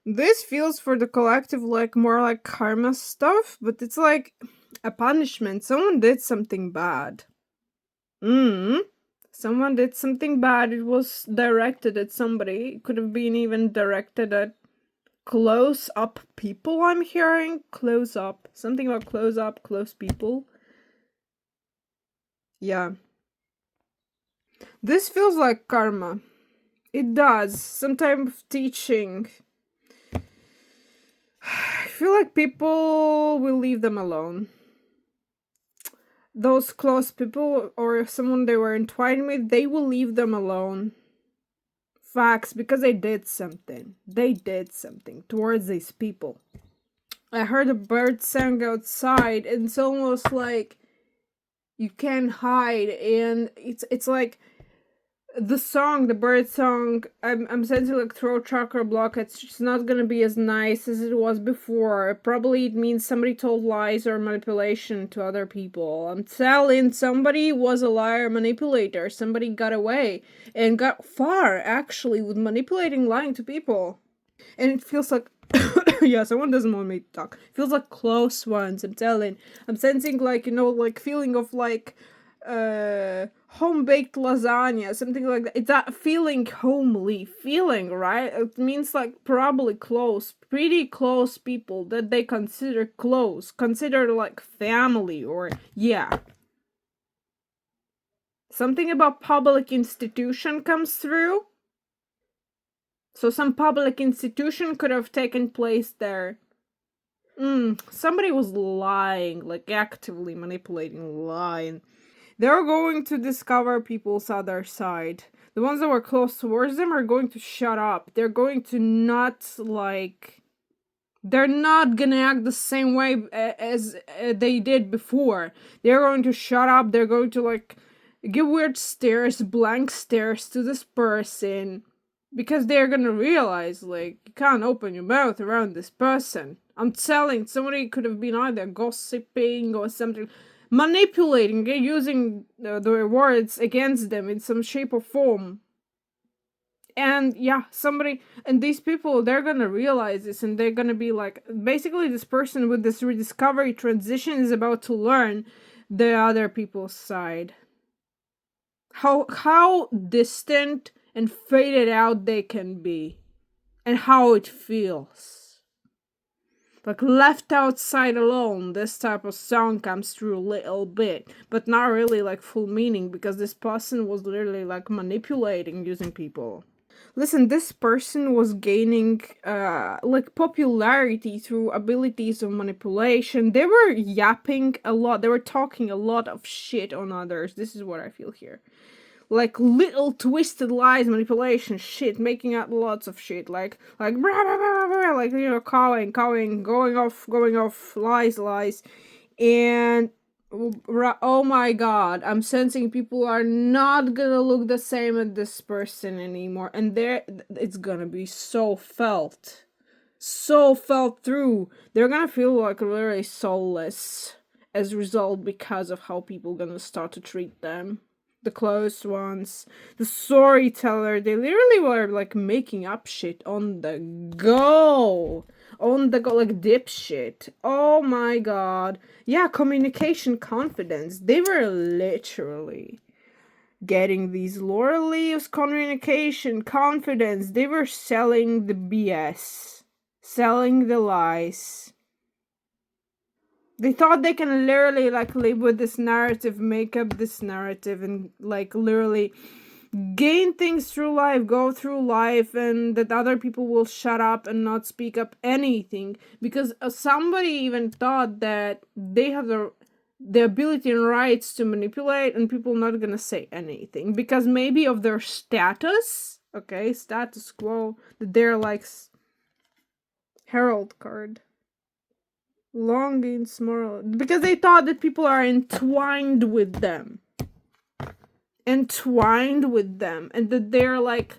This feels for the collective like more like karma stuff, but it's like a punishment. Someone did something bad. Mm. Someone did something bad. It was directed at somebody. It could have been even directed at close up people, I'm hearing. Close up. Something about close up, close people. Yeah. This feels like karma. It does. Some type of teaching. I feel like people will leave them alone. Those close people or someone they were entwined with, they will leave them alone. Facts, because they did something. They did something towards these people. I heard a bird sing outside, and it's almost like you can't hide, and it's like the song, the bird song, I'm sensing like throat chakra block. It's just not gonna be as nice as it was before. Probably it means somebody told lies or manipulation to other people. I'm telling, somebody was a liar manipulator. Somebody got away and got far actually with manipulating, lying to people. And it feels like yeah, someone doesn't want me to talk. It feels like close ones, I'm telling. I'm sensing like, like feeling of like home baked lasagna, something like that. It's that feeling, homely feeling, right? It means like probably close, pretty close people that they consider close, consider like family, or yeah. Something about public institution comes through. So some public institution could have taken place there. Somebody was lying, like actively manipulating, lying. They're going to discover people's other side. The ones that were close towards them are going to shut up. They're going to not, like... They're not gonna act the same way as they did before. They're going to shut up. They're going to, like, give weird stares, blank stares to this person. Because they're gonna realize, like, you can't open your mouth around this person. I'm telling, somebody could have been either gossiping or something, manipulating, using the words against them in some shape or form. And yeah, somebody, and these people, they're gonna realize this, and they're gonna be like, basically this person with this rediscovery transition is about to learn the other people's side. How distant and faded out they can be, and how it feels. Like left outside alone, this type of song comes through a little bit, but not really like full meaning, because this person was literally like manipulating, using people. Listen, this person was gaining like popularity through abilities of manipulation. They were yapping a lot. They were talking a lot of shit on others. This is what I feel here. Like little twisted lies, manipulation, shit, making out lots of shit, like blah, blah, blah, blah, like, cawing, going off, lies, and oh my god, I'm sensing people are not gonna look the same at this person anymore, and it's gonna be so felt through. They're gonna feel like very soulless as a result, because of how people gonna start to treat them. The close ones, the storyteller, they literally were like making up shit on the go. Like dipshit. Oh my god. Yeah, communication confidence. They were literally getting these laurel leaves, communication confidence. They were selling the BS, selling the lies. They thought they can literally like live with this narrative, make up this narrative, and like literally gain things through life, go through life, and that other people will shut up and not speak up anything, because somebody even thought that they have the ability and rights to manipulate, and people not gonna say anything because maybe of their status, okay, status quo, that they're like herald card. Longings, moral, because they thought that people are entwined with them, and that they're like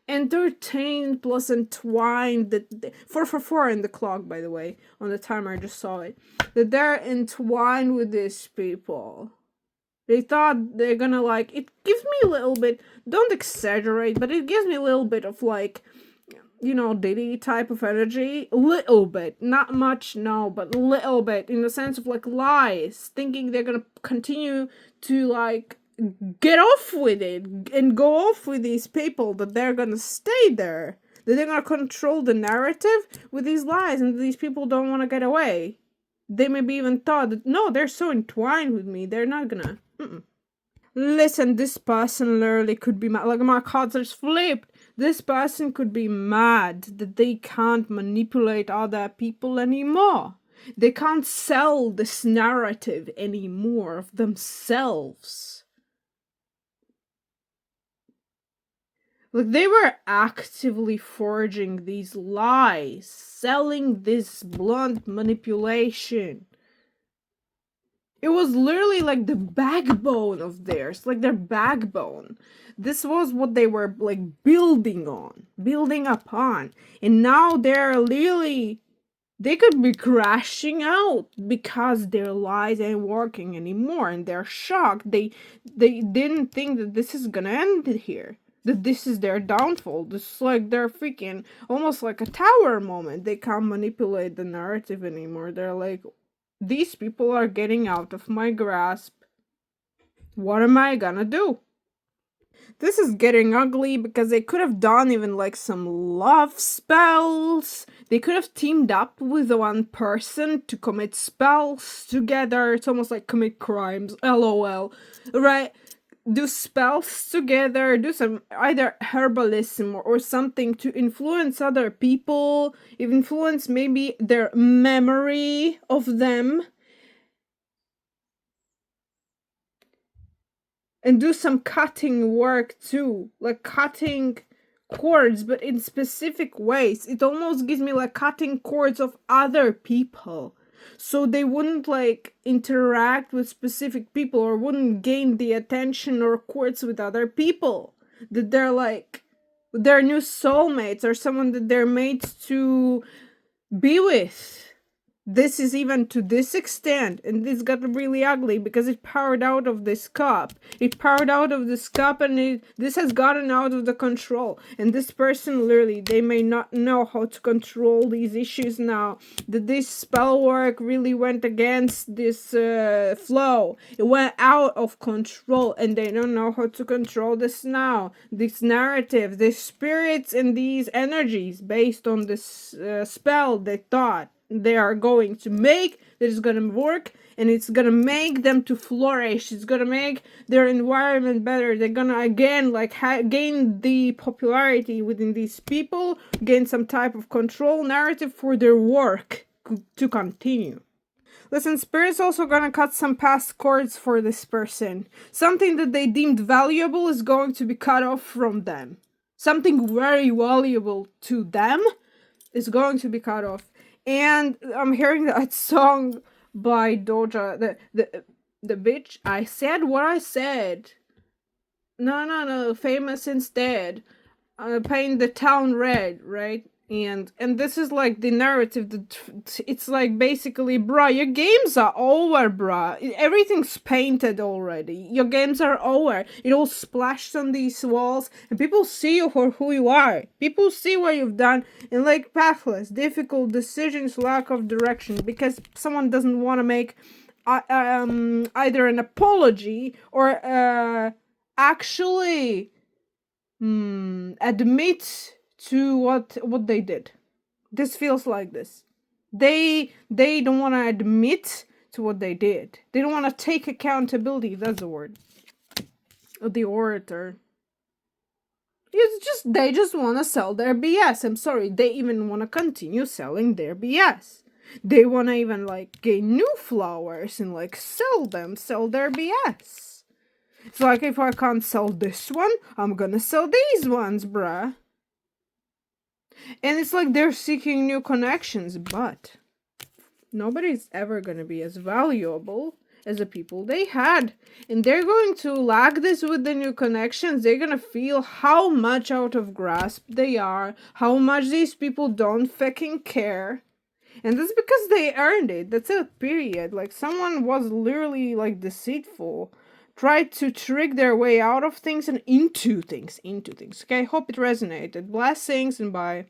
entertained plus entwined, that 444 in the clock, by the way, on the timer, I just saw it, that they're entwined with these people. They thought they're gonna, like, it gives me a little bit, don't exaggerate, but it gives me a little bit of like Diddy type of energy. Little bit. Not much, no, but a little bit. In the sense of like lies. Thinking they're gonna continue to like get off with it and go off with these people, that they're gonna stay there. That they're gonna control the narrative with these lies, and these people don't wanna get away. They maybe even thought that, no, they're so entwined with me, they're not gonna. Listen, this person literally could be mad. Like, my cards are flipped. This person could be mad that they can't manipulate other people anymore. They can't sell this narrative anymore of themselves. Like, they were actively forging these lies, selling this blunt manipulation. It was literally like the backbone of theirs, like their backbone. This was what they were like building upon. And now they could be crashing out because their lies ain't working anymore, and they're shocked. They didn't think that this is gonna end here. That this is their downfall. This is like their freaking, almost like a tower moment. They can't manipulate the narrative anymore. They're like, these people are getting out of my grasp. What am I gonna do? This is getting ugly because they could have done even like some love spells. They could have teamed up with one person to commit spells together. It's almost like commit crimes. LOL. Right? Do spells together, do some either herbalism or something to influence other people, influence maybe their memory of them, and do some cutting work too, like cutting cords, but in specific ways. It almost gives me like cutting cords of other people, so they wouldn't like interact with specific people or wouldn't gain the attention or cords with other people, that they're like their new soulmates or someone that they're made to be with. This is even to this extent, and this got really ugly because it poured out of this cup. It poured out of this cup, and this has gotten out of the control. And this person, literally, they may not know how to control these issues now. That this spell work really went against this flow. It went out of control, and they don't know how to control this now. This narrative, these spirits, and these energies based on this spell they thought they are going to make, that is going to work, and it's going to make them to flourish. It's going to make their environment better. They're going to again like gain the popularity within these people, gain some type of control narrative for their work to continue. Listen, Spirit's also gonna cut some past cords for this person. Something that they deemed valuable is going to be cut off from them. Something very valuable to them is going to be cut off. And I'm hearing that song by Doja, the bitch. I said what I said. No, famous instead. Paint the town red, right? And this is like the narrative that it's like basically, bruh, your games are over, bruh. Everything's painted already. Your games are over. It all splashed on these walls, and people see you for who you are. People see what you've done, and like pathless, difficult decisions, lack of direction, because someone doesn't want to make either an apology or actually admit to what they did. This feels like this. They don't want to admit to what they did. They don't want to take accountability. That's the word. The orator. They just want to sell their BS. I'm sorry. They even want to continue selling their BS. They want to even like gain new flowers and like sell their BS. It's like, if I can't sell this one, I'm gonna sell these ones, bruh. And it's like they're seeking new connections, but nobody's ever gonna be as valuable as the people they had. And they're going to lack this with the new connections. They're gonna feel how much out of grasp they are, how much these people don't fucking care. And that's because they earned it. That's it, period. Like, someone was literally like deceitful, tried to trick their way out of things and into things. Okay, hope it resonated. Blessings and bye.